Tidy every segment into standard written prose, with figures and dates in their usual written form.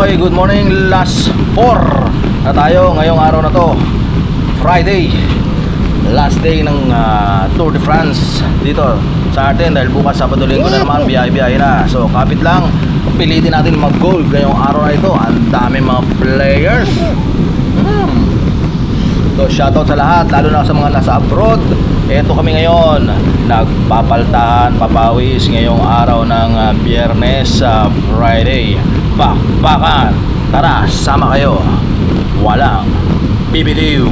Okay, good morning. Last 4 na tayo ngayong araw na to, Friday, last day ng Tour de France dito sa atin. Dahil bukas Sabado Linggo na naman, biyahe-biyahe na. So kapit lang, pilitin natin mag-gold ngayong araw na ito. Ang dami mga players. So shoutout sa lahat, lalo na sa mga nasa abroad. Eto kami ngayon, nagpapaltahan, papawis ngayong araw ng Biyernes, Friday. Bakbakan, tara, sama kayo. Walang bibitiw.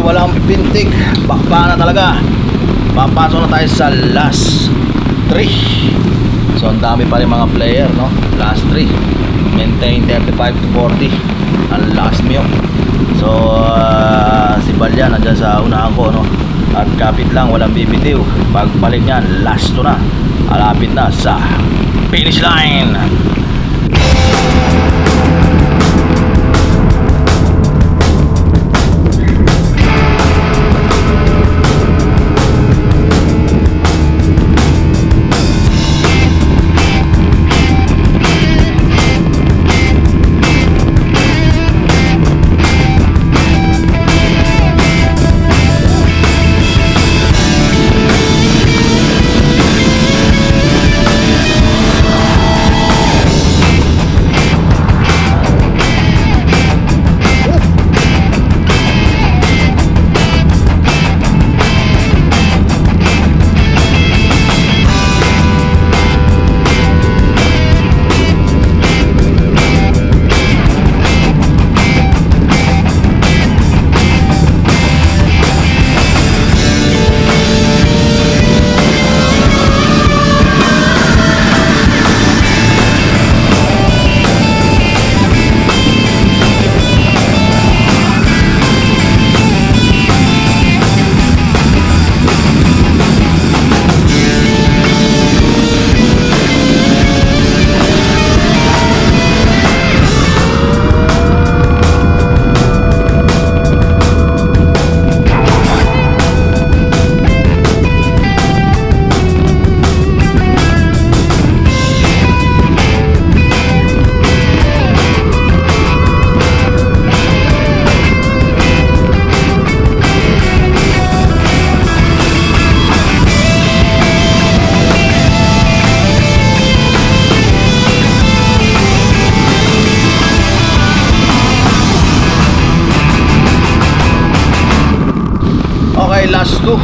Walang pipintik, bakba na talaga. Papasok na tayo sa last 3. So ang dami pa rin mga player, no? Last 3. Maintain 35 to 40 ang last meal. So si Balya nandyan sa unahan ko, no? At kapit lang, walang bibitiw. Pagbalik niyan, last 2 na. Alapit na sa finish line.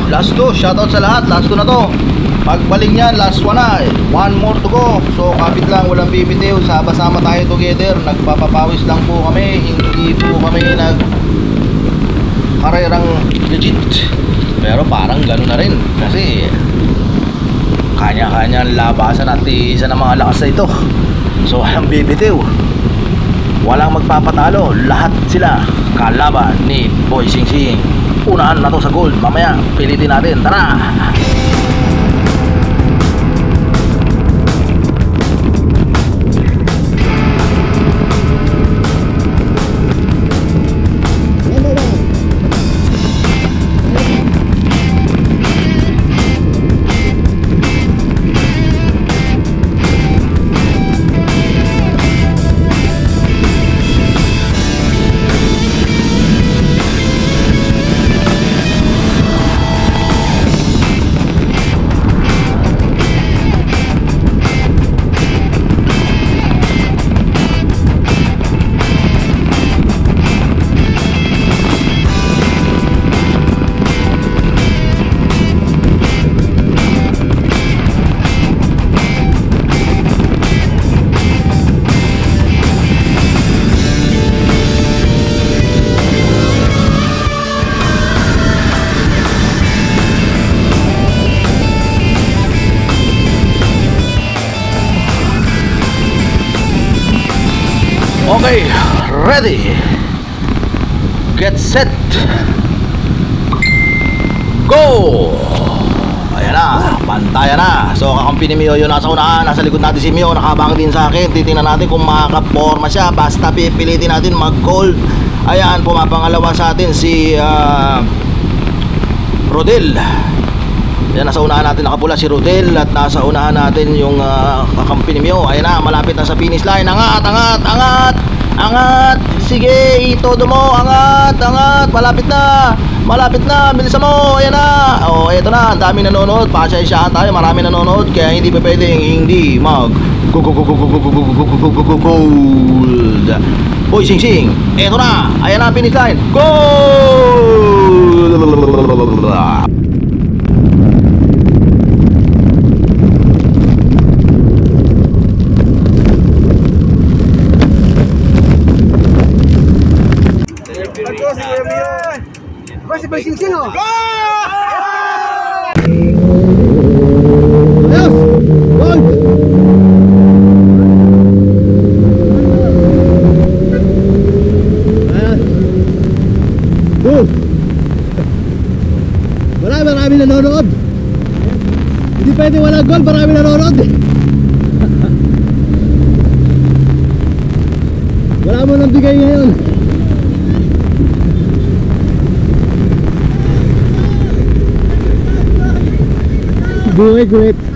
Last 2, shoutout sa lahat. Last 2 na to. Pagbalik niyan, last 1 na. 1 more to go. So kapit lang, walang bibitiw. Sama-sama tayo together. Nagpapapawis lang po kami. Hindi po kami karerang legit. Pero parang gano'n na rin. Kasi kanya-kanyang labasan at isa ng mga lakas na ito. So walang bibitiw, walang magpapatalo. Lahat sila kalaban ni Boy Singsing. Unahan na to sa gold. Mamaya pilitin natin. Tara! Okay, ready, get set, go! Ayan na, pantayan na. So kakampi ni Mio yun nasa unahan. Nasa likod natin si Mio, nakabang din sa akin. Titingnan natin kung makakaporma siya. Basta pipilitin natin mag-gold. Ayan, pumapangalawa sa atin si Rodel. Yan, nasa unahan natin nakapula si Rodel. At nasa unahan natin yung kakampi ni Mio. Ayan na, malapit na sa finish line. Angat, angat, angat, angat. Sige, itodo mo. Angat, angat, malapit na. Malapit na, bilisan mo. Ayan na. O, eto na, ang daming nanonood. Pasyensyahan tayo, marami nanonood. Kaya hindi pa pwedeng hindi mag gold. Boy Singsing, eto na. Ayan na, finish line. Gold! Si Boy Singsing, oh. Yes! Gold! Ayan. Gold! Marami nanonood. Hindi pwede walang gold, marami nanonood. Wala mo nang bigay ngayon. Great.